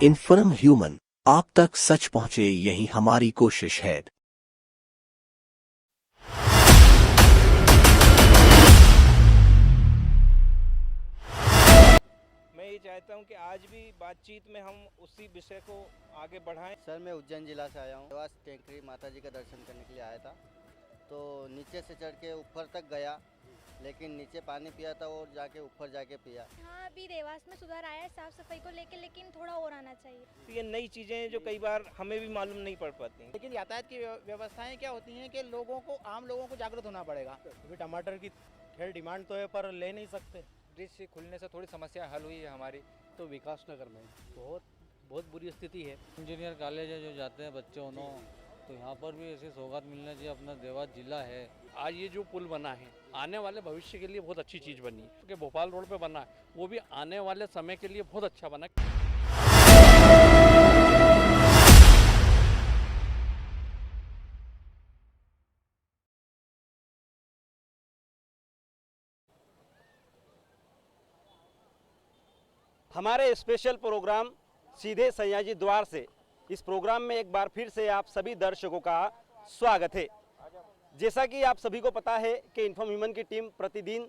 Inform human, आप तक सच पहुंचे, यही हमारी कोशिश है। मैं ये चाहता हूँ कि आज भी बातचीत में हम उसी विषय को आगे बढ़ाएं। सर मैं उज्जैन जिला से आया हूँ। देवास टेंकरी माता जी का दर्शन करने के लिए आया था, तो नीचे से चढ़ के ऊपर तक गया, लेकिन नीचे पानी पिया था और जाके ऊपर जाके पिया। हाँ, अभी देवास में सुधार आया है साफ सफाई को लेके, लेकिन थोड़ा और आना चाहिए। तो ये नई चीज़ें हैं जो कई बार हमें भी मालूम नहीं पड़ पाती। लेकिन यातायात की व्यवस्थाएं क्या होती हैं कि लोगों को, आम लोगों को जागरूक होना पड़ेगा। अभी टमाटर की खैर डिमांड तो है पर ले नहीं सकते। ब्रिज खुलने से थोड़ी समस्या हल हुई है हमारी। तो विकास नगर में बहुत बुरी स्थिति है। इंजीनियर कॉलेज है जो जाते हैं बच्चे उन्हों, तो यहाँ पर भी ऐसी सौगात मिलना चाहिए। अपना देवास जिला है, आज ये जो पुल बना है आने वाले भविष्य के लिए बहुत अच्छी चीज़ बनी है, क्योंकि भोपाल रोड पे बना है, वो भी आने वाले समय के लिए बहुत अच्छा बना है। हमारे स्पेशल प्रोग्राम सीधे सयाजी द्वार से, इस प्रोग्राम में एक बार फिर से आप सभी दर्शकों का स्वागत है। जैसा कि आप सभी को पता है कि इन्फॉर्म ह्यूमन की टीम प्रतिदिन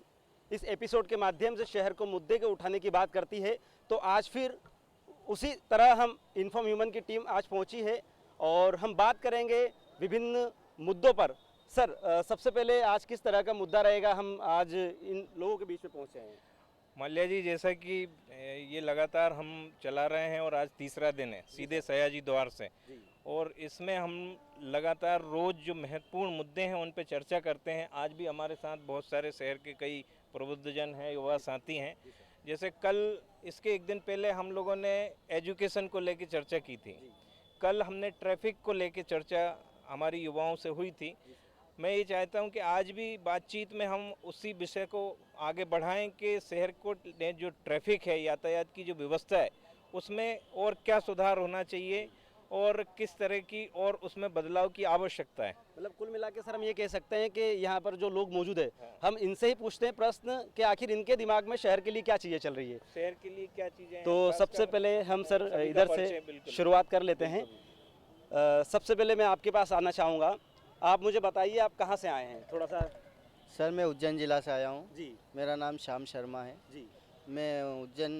इस एपिसोड के माध्यम से शहर को मुद्दे के उठाने की बात करती है, तो आज फिर उसी तरह हम इन्फॉर्म ह्यूमन की टीम आज पहुंची है और हम बात करेंगे विभिन्न मुद्दों पर। सर, सबसे पहले आज किस तरह का मुद्दा रहेगा, हम आज इन लोगों के बीच में पहुंचे हैं? माल्या जी, जैसा कि ये लगातार हम चला रहे हैं और आज तीसरा दिन है सीधे सयाजी द्वार से, और इसमें हम लगातार रोज़ जो महत्वपूर्ण मुद्दे हैं उन पर चर्चा करते हैं। आज भी हमारे साथ बहुत सारे शहर के कई प्रबुद्धजन हैं, युवा साथी हैं। जैसे कल इसके एक दिन पहले हम लोगों ने एजुकेशन को लेकर चर्चा की थी, कल हमने ट्रैफिक को लेकर चर्चा हमारी युवाओं से हुई थी। मैं ये चाहता हूं कि आज भी बातचीत में हम उसी विषय को आगे बढ़ाएं कि शहर को जो ट्रैफिक है, यातायात की जो व्यवस्था है, उसमें और क्या सुधार होना चाहिए और किस तरह की और उसमें बदलाव की आवश्यकता है। मतलब कुल मिला के सर हम ये कह सकते हैं कि यहाँ पर जो लोग मौजूद है, हम इनसे ही पूछते हैं प्रश्न कि आखिर इनके दिमाग में शहर के लिए क्या चीज़ें चल रही है, शहर के लिए क्या चीज़ें। तो सबसे पहले हम सर इधर से शुरुआत कर लेते हैं। सबसे पहले मैं आपके पास आना चाहूँगा, आप मुझे बताइए आप कहाँ से आए हैं थोड़ा सा। सर मैं उज्जैन जिला से आया हूँ जी। मेरा नाम श्याम शर्मा है जी। मैं उज्जैन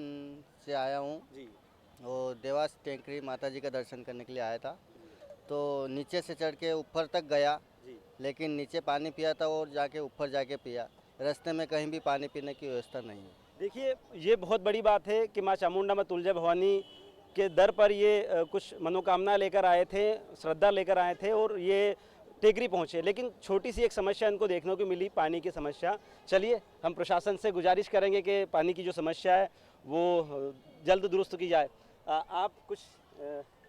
से आया हूँ जी। और देवास टेंकरी माता जी का दर्शन करने के लिए आया था, तो नीचे से चढ़ के ऊपर तक गया जी, लेकिन नीचे पानी पिया था और जाके ऊपर जाके पिया। रास्ते में कहीं भी पानी पीने की व्यवस्था नहीं है। देखिए, ये बहुत बड़ी बात है कि माँ चामुंडा माँ तुलजा भवानी के दर पर ये कुछ मनोकामना लेकर आए थे, श्रद्धा लेकर आए थे और ये टेकरी पहुँचे, लेकिन छोटी सी एक समस्या इनको देखने को मिली, पानी की समस्या। चलिए हम प्रशासन से गुजारिश करेंगे कि पानी की जो समस्या है वो जल्द दुरुस्त की जाए। आप कुछ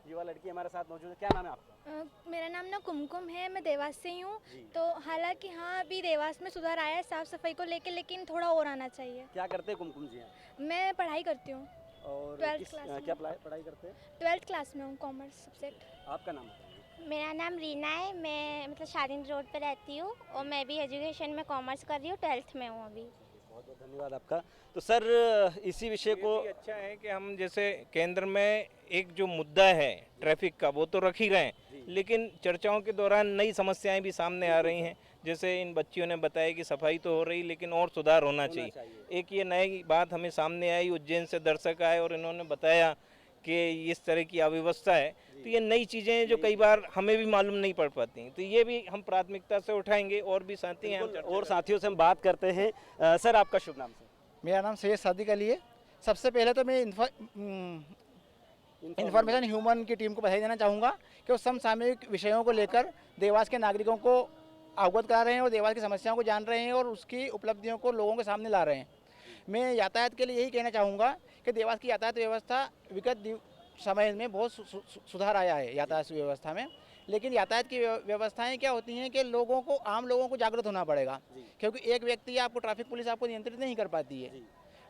युवा लड़की हमारे साथ मौजूद है, क्या नाम है आपका? मेरा नाम ना कुमकुम है, मैं देवास से ही हूँ। तो हालांकि हाँ, अभी देवास में सुधार आया है साफ सफाई को लेके, लेकिन थोड़ा और आना चाहिए। क्या करते हैं कुमकुम जी? मैं पढ़ाई करती हूँ और 12th क्लास क्या पढ़ाई करते हैं? 12th क्लास में हूँ, कॉमर्स सब्जेक्ट। आपका नाम है? मेरा नाम रीना है, मैं मतलब शादीन रोड पे रहती हूँ और मैं भी एजुकेशन में कॉमर्स कर रही हूँ, 12th में हूँ अभी। बहुत बहुत धन्यवाद आपका। तो सर इसी विषय को अच्छा है कि हम जैसे केंद्र में एक जो मुद्दा है ट्रैफिक का वो तो रख ही रहे हैं, लेकिन चर्चाओं के दौरान नई समस्याएं भी सामने आ रही हैं। जैसे इन बच्चियों ने बताया कि सफाई तो हो रही लेकिन और सुधार होना चाहिए। एक ये नई बात हमें सामने आई, उज्जैन से दर्शक आए और इन्होंने बताया कि इस तरह की अव्यवस्था है। तो ये नई चीज़ें हैं जो कई बार हमें भी मालूम नहीं पड़ पाती, तो ये भी हम प्राथमिकता से उठाएंगे। और भी साथी हैं और साथियों से हम बात करते हैं। सर आपका शुभ नाम? सर मेरा नाम सैयद सादिक अली है। सबसे पहले तो मैं इन्फॉर्मेशन ह्यूमन की टीम को बधाई देना चाहूँगा कि वो समसामयिक विषयों को लेकर देवास के नागरिकों को अवगत करा रहे हैं और देवास की समस्याओं को जान रहे हैं और उसकी उपलब्धियों को लोगों के सामने ला रहे हैं। मैं यातायात के लिए यही कहना चाहूँगा कि देवास की यातायात व्यवस्था विगत समय में बहुत सुधार आया है यातायात व्यवस्था में, लेकिन यातायात की व्यवस्थाएं क्या होती हैं कि लोगों को, आम लोगों को जागरूक होना पड़ेगा, क्योंकि एक व्यक्ति या आपको ट्रैफिक पुलिस आपको नियंत्रित नहीं कर पाती है।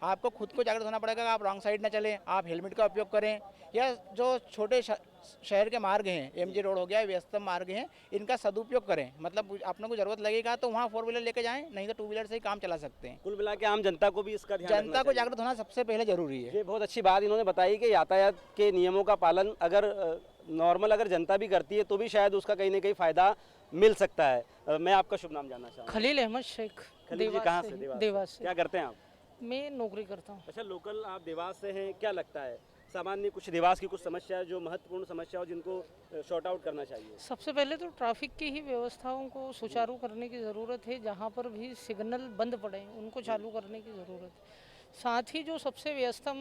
आपको खुद को जागरूक होना पड़ेगा कि आप रॉन्ग साइड ना चलें, आप हेलमेट का उपयोग करें, या जो छोटे शहर के मार्ग हैं, एमजी रोड हो गया, व्यस्तम मार्ग हैं, इनका सदुपयोग करें। मतलब अपने को ज़रूरत लगेगा तो वहाँ 4 व्हीलर लेके जाएं, नहीं तो 2 व्हीलर से ही काम चला सकते हैं। कुल मिला के आम जनता को भी इसका ध्यान रखना जनता को चाहिए। जागरूक होना सबसे पहले ज़रूरी है। ये बहुत अच्छी बात इन्होंने बताई कि यातायात के नियमों का पालन अगर नॉर्मल अगर जनता भी करती है तो भी शायद उसका कहीं ना कहीं फ़ायदा मिल सकता है। मैं आपका शुभ नाम जानना चाहूँगा। खलील अहमद शेख। खलील जी कहाँ से? देवास से। क्या करते हैं आप? मैं नौकरी करता हूँ। अच्छा, लोकल आप देवास से हैं, क्या लगता है सामान्य कुछ देवास की कुछ समस्या जो महत्वपूर्ण समस्या हो जिनको शॉर्ट आउट करना चाहिए? सबसे पहले तो ट्रैफिक की ही व्यवस्थाओं को सुचारू करने की ज़रूरत है। जहाँ पर भी सिग्नल बंद पड़े उनको चालू करने की ज़रूरत है। साथ ही जो सबसे व्यस्तम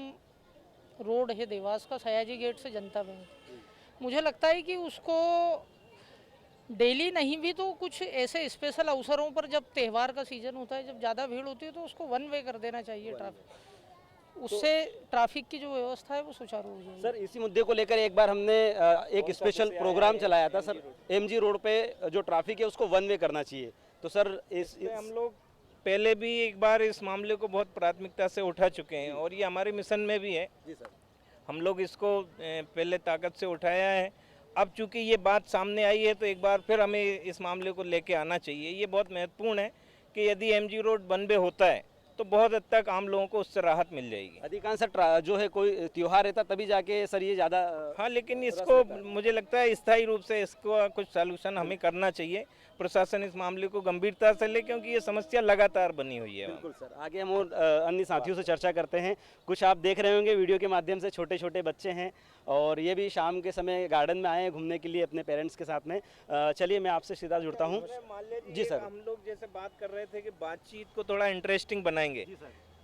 रोड है देवास का, सयाजी गेट से जनता बैंक, मुझे लगता है कि उसको डेली नहीं भी तो कुछ ऐसे स्पेशल अवसरों पर, जब त्यौहार का सीजन होता है, जब ज़्यादा भीड़ होती है, तो उसको 1 वे कर देना चाहिए ट्रैफिक। उससे ट्रैफिक की जो व्यवस्था है वो सुचारू हो जाएगी। सर, इसी मुद्दे को लेकर एक बार हमने एक स्पेशल प्रोग्राम चलाया था सर। एमजी रोड पे जो ट्रैफिक है उसको 1 वे करना चाहिए। तो सर हम लोग पहले भी एक बार इस मामले को बहुत प्राथमिकता से उठा चुके हैं और ये हमारे मिशन में भी है। जी सर, हम लोग इसको पहले ताकत से उठाया है। अब चूंकि ये बात सामने आई है तो एक बार फिर हमें इस मामले को लेके आना चाहिए। ये बहुत महत्वपूर्ण है कि यदि एमजी रोड 1 वे होता है तो बहुत हद तक आम लोगों को उससे राहत मिल जाएगी। अधिकांश जो है कोई त्योहार रहता तभी जाके सर ये ज़्यादा हाँ, लेकिन इसको मुझे लगता है स्थायी रूप से इसको कुछ सॉल्यूशन हमें करना चाहिए। प्रशासन इस मामले को गंभीरता से ले, क्योंकि ये समस्या लगातार बनी हुई है। बिल्कुल सर, आगे हम और अन्य साथियों से चर्चा करते हैं। कुछ आप देख रहे होंगे वीडियो के माध्यम से, छोटे छोटे बच्चे हैं और ये भी शाम के समय गार्डन में आए हैं घूमने के लिए अपने पेरेंट्स के साथ में। चलिए मैं आपसे सीधा जुड़ता हूँ। जी सर, हम लोग जैसे बात कर रहे थे कि बातचीत को थोड़ा इंटरेस्टिंग बनाएंगे,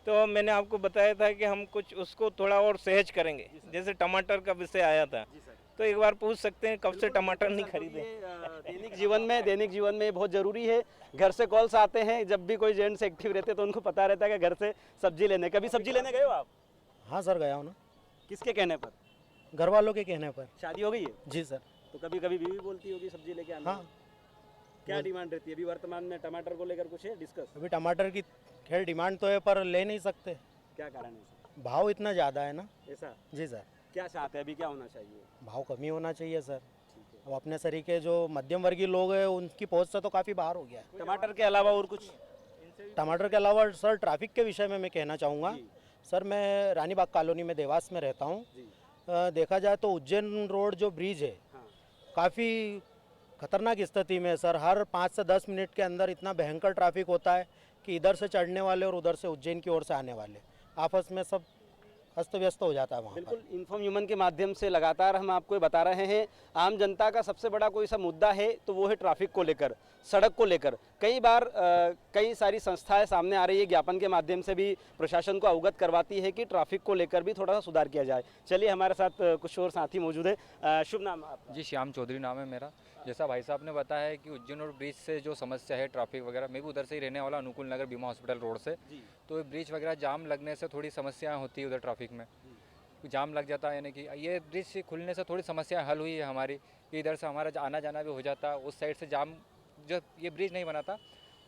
तो मैंने आपको बताया था कि हम कुछ उसको थोड़ा और सहज करेंगे। जैसे टमाटर का विषय आया था, तो एक बार पूछ सकते हैं कब से टमाटर नहीं खरीदे। दैनिक जीवन में बहुत ज़रूरी है। घर से कॉल्स आते हैं, जब भी कोई जेंट्स एक्टिव रहते हैं तो उनको पता रहता है कि घर से सब्जी लेने। कभी सब्जी लेने गए हो आप? हाँ सर, गया हूँ ना। किसके कहने पर? घर वालों के कहने पर। शादी हो गई है? जी सर। तो कभी कभी बीवी बोलती होगी सब्जी लेके आना। हाँ। क्या डिमांड रहती है अभी वर्तमान में टमाटर को लेकर? कुछ है डिस्कस? अभी टमाटर की खैर डिमांड तो है पर ले नहीं सकते। क्या कारण है? भाव इतना ज़्यादा है ना। ऐसा? जी सर। क्या चाहते हैं अभी, क्या होना चाहिए? भाव कमी होना चाहिए सर। अब अपने तरीके जो मध्यम वर्गीय लोग हैं उनकी पहुंच से तो काफ़ी बाहर हो गया है। टमाटर के अलावा और कुछ? टमाटर के अलावा सर ट्रैफिक के विषय में मैं कहना चाहूँगा। सर, मैं रानी बाग कॉलोनी में देवास में रहता हूँ। देखा जाए तो उज्जैन रोड जो ब्रिज है काफ़ी खतरनाक स्थिति में है सर। हर 5 से 10 मिनट के अंदर इतना भयंकर ट्रैफिक होता है कि इधर से चढ़ने वाले और उधर से उज्जैन की ओर से आने वाले आपस में सब अस्त व्यस्त हो जाता है वहाँ। बिल्कुल, इन्फॉर्म ह्यूमन के माध्यम से लगातार हम आपको ये बता रहे हैं। आम जनता का सबसे बड़ा कोई सा मुद्दा है तो वो है ट्रैफिक को लेकर, सड़क को लेकर। कई बार कई सारी संस्थाएं सामने आ रही है, ज्ञापन के माध्यम से भी प्रशासन को अवगत करवाती है कि ट्रैफिक को लेकर भी थोड़ा सा सुधार किया जाए। चलिए, हमारे साथ कुछ और साथी मौजूद है। शुभ नाम आपका? जी, श्याम चौधरी नाम है मेरा। जैसा भाई साहब ने बताया है कि उज्जैन और ब्रिज से जो समस्या है ट्रैफिक वगैरह, मैं भी उधर से ही रहने वाला, अनुकूल नगर बीमा हॉस्पिटल रोड से। तो ब्रिज वगैरह जाम लगने से थोड़ी समस्याएं होती है उधर ट्रैफिक में, जाम लग जाता है। यानी कि ये ब्रिज खुलने से थोड़ी समस्या हल हुई है हमारी, कि इधर से हमारा आना जाना भी हो जाता है। उस साइड से जाम, जब ये ब्रिज नहीं बना था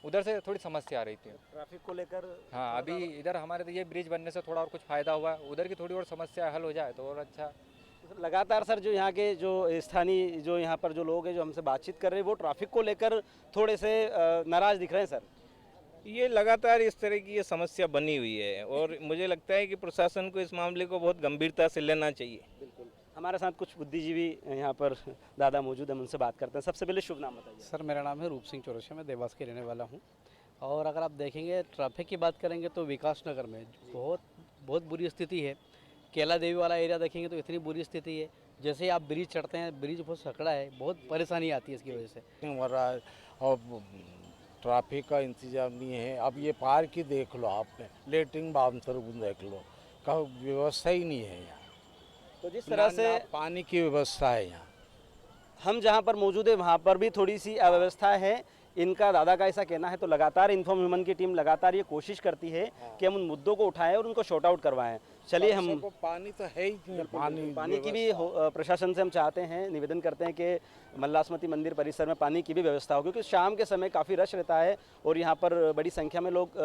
उधर से थोड़ी समस्या आ रही थी ट्रैफिक को लेकर। हाँ, अभी इधर हमारे तो ये ब्रिज बनने से थोड़ा और कुछ फ़ायदा हुआ है, उधर की थोड़ी और समस्या हल हो जाए तो और अच्छा। लगातार सर जो यहाँ के जो स्थानीय जो यहाँ पर जो लोग हैं जो हमसे बातचीत कर रहे हैं वो ट्रैफिक को लेकर थोड़े से नाराज़ दिख रहे हैं सर। ये लगातार इस तरह की ये समस्या बनी हुई है और मुझे लगता है कि प्रशासन को इस मामले को बहुत गंभीरता से लेना चाहिए। बिल्कुल, हमारे साथ कुछ बुद्धिजीवी यहाँ पर दादा मौजूद हैं, उनसे बात करते हैं। सबसे पहले शुभ नाम बताइए। सर, मेरा नाम है रूप सिंह चौरसिया, मैं देवास के रहने वाला हूँ। और अगर आप देखेंगे ट्रैफिक की बात करेंगे तो विकास नगर में बहुत बुरी स्थिति है। केला देवी वाला एरिया देखेंगे तो इतनी बुरी स्थिति है। जैसे ही आप ब्रिज चढ़ते हैं, ब्रिज बहुत सकड़ा है, बहुत परेशानी आती है इसकी वजह से। और ट्रैफिक का इंतजाम नहीं है। अब ये पार्क ही देख लो, आपने लेटरिन बाउंसर देख लो, का व्यवस्था ही नहीं है यहाँ। तो जिस तरह से पानी की व्यवस्था है यहाँ, हम जहाँ पर मौजूद है वहाँ पर भी थोड़ी सी अव्यवस्था है। इनका दादा का ऐसा कहना है। तो लगातार इन्फॉर्म ह्यूमन की टीम लगातार ये कोशिश करती है कि हम उन मुद्दों को उठाएं और उनको शॉर्ट आउट करवाएं। चलिए हम पानी तो है ही नहीं, पानी की भी प्रशासन से हम चाहते हैं, निवेदन करते हैं कि मल्लास्मति मंदिर परिसर में पानी की भी व्यवस्था हो, क्योंकि शाम के समय काफ़ी रश रहता है और यहाँ पर बड़ी संख्या में लोग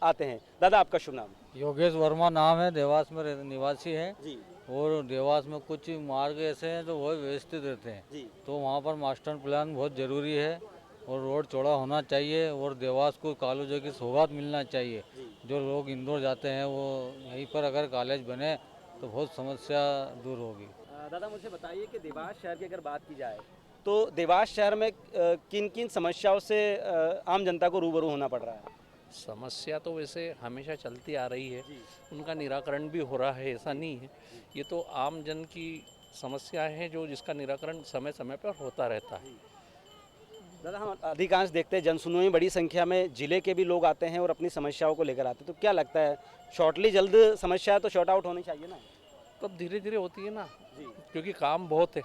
आते हैं। दादा आपका शुभ नाम? योगेश वर्मा नाम है, देवास में निवासी है जी। और देवास में कुछ मार्ग ऐसे हैं जो बहुत व्यवस्थित रहते हैं जी। तो वहाँ पर मास्टर प्लान बहुत ज़रूरी है और रोड चौड़ा होना चाहिए और देवास को कॉलेजों की सौगात मिलना चाहिए। जो लोग इंदौर जाते हैं वो यहीं पर अगर कॉलेज बने तो बहुत समस्या दूर होगी। दादा मुझे बताइए कि देवास शहर की अगर बात की जाए तो देवास शहर में किन किन समस्याओं से आम जनता को रूबरू होना पड़ रहा है? समस्या तो वैसे हमेशा चलती आ रही है, उनका निराकरण भी हो रहा है, ऐसा नहीं है। ये तो आम जन की समस्या है जो जिसका निराकरण समय समय पर होता रहता है। दादा हम अधिकांश देखते हैं जनसुनवाई बड़ी संख्या में जिले के भी लोग आते हैं और अपनी समस्याओं को लेकर आते हैं, तो क्या लगता है शॉर्टली जल्द समस्या तो शॉर्ट आउट होनी चाहिए ना? तब धीरे धीरे होती है ना, क्योंकि काम बहुत है,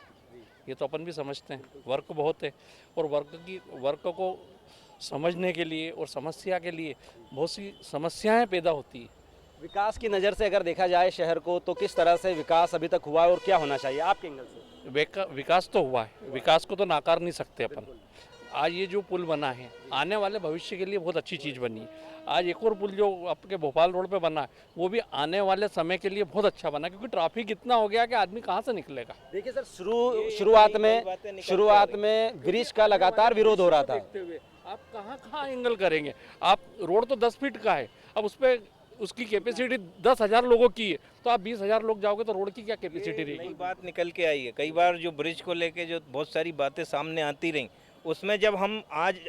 ये तो अपन भी समझते हैं, वर्क बहुत है और वर्क को समझने के लिए और समस्या के लिए बहुत सी समस्याएं पैदा होती है। विकास की नज़र से अगर देखा जाए शहर को तो किस तरह से विकास अभी तक हुआ है और क्या होना चाहिए आपके एंगल से? विकास तो हुआ है, विकास को तो नाकार नहीं सकते अपन। आज ये जो पुल बना है आने वाले भविष्य के लिए बहुत अच्छी चीज़ बनी है। आज एक और पुल जो आपके भोपाल रोड पे बना है वो भी आने वाले समय के लिए बहुत अच्छा बना, क्योंकि ट्रैफिक इतना हो गया कि आदमी कहाँ से निकलेगा। देखिए सर, शुरुआत में ब्रिज का लगातार विरोध हो रहा था। आप कहाँ एंगल करेंगे? आप रोड तो 10 फीट का है, अब उस पर उसकी कैपेसिटी 10,000 लोगों की है, तो आप 20,000 लोग जाओगे तो रोड की क्या कैपेसिटी रहेगी? नई बात निकल के आई है। कई बार जो ब्रिज को लेके जो बहुत सारी बातें सामने आती रहीं, उसमें जब हम आज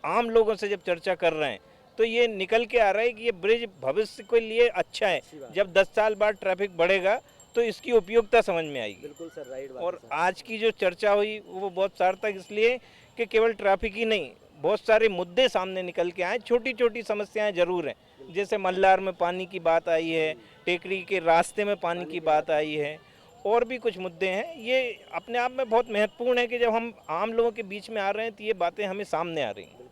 आम लोगों से जब चर्चा कर रहे हैं तो ये निकल के आ रहा है कि ये ब्रिज भविष्य के लिए अच्छा है। जब 10 साल बाद ट्रैफिक बढ़ेगा तो इसकी उपयोगिता समझ में आएगी। बिल्कुल सर, राइट बात। और आज की जो चर्चा हुई वो बहुत सार्थक इसलिए कि केवल ट्रैफिक ही नहीं, बहुत सारे मुद्दे सामने निकल के आए। छोटी छोटी समस्याएं जरूर हैं, जैसे मल्लार में पानी की बात आई है, टेकरी के रास्ते में पानी की बात आई है, और भी कुछ मुद्दे हैं। ये अपने आप में बहुत महत्वपूर्ण है कि जब हम आम लोगों के बीच में आ रहे हैं तो ये बातें हमें सामने आ रही हैं।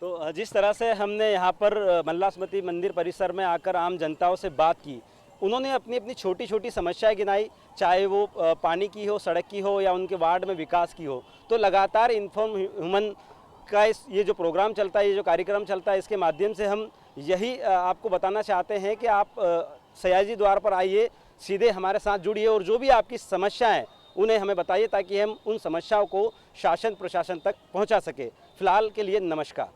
तो जिस तरह से हमने यहाँ पर मल्लास्मति मंदिर परिसर में आकर आम जनताओं से बात की, उन्होंने अपनी अपनी छोटी छोटी समस्याएं गिनाई, चाहे वो पानी की हो, सड़क की हो या उनके वार्ड में विकास की हो। तो लगातार इन्फॉर्म ह्यूमन का ये जो प्रोग्राम चलता है, ये जो कार्यक्रम चलता है, इसके माध्यम से हम यही आपको बताना चाहते हैं कि आप सयाजी द्वार पर आइए, सीधे हमारे साथ जुड़िए और जो भी आपकी समस्याएं उन्हें हमें बताइए ताकि हम उन समस्याओं को शासन प्रशासन तक पहुंचा सके। फिलहाल के लिए नमस्कार।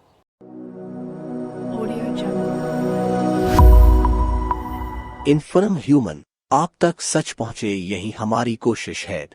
इन्फॉर्म ह्यूमन, आप तक सच पहुंचे यही हमारी कोशिश है।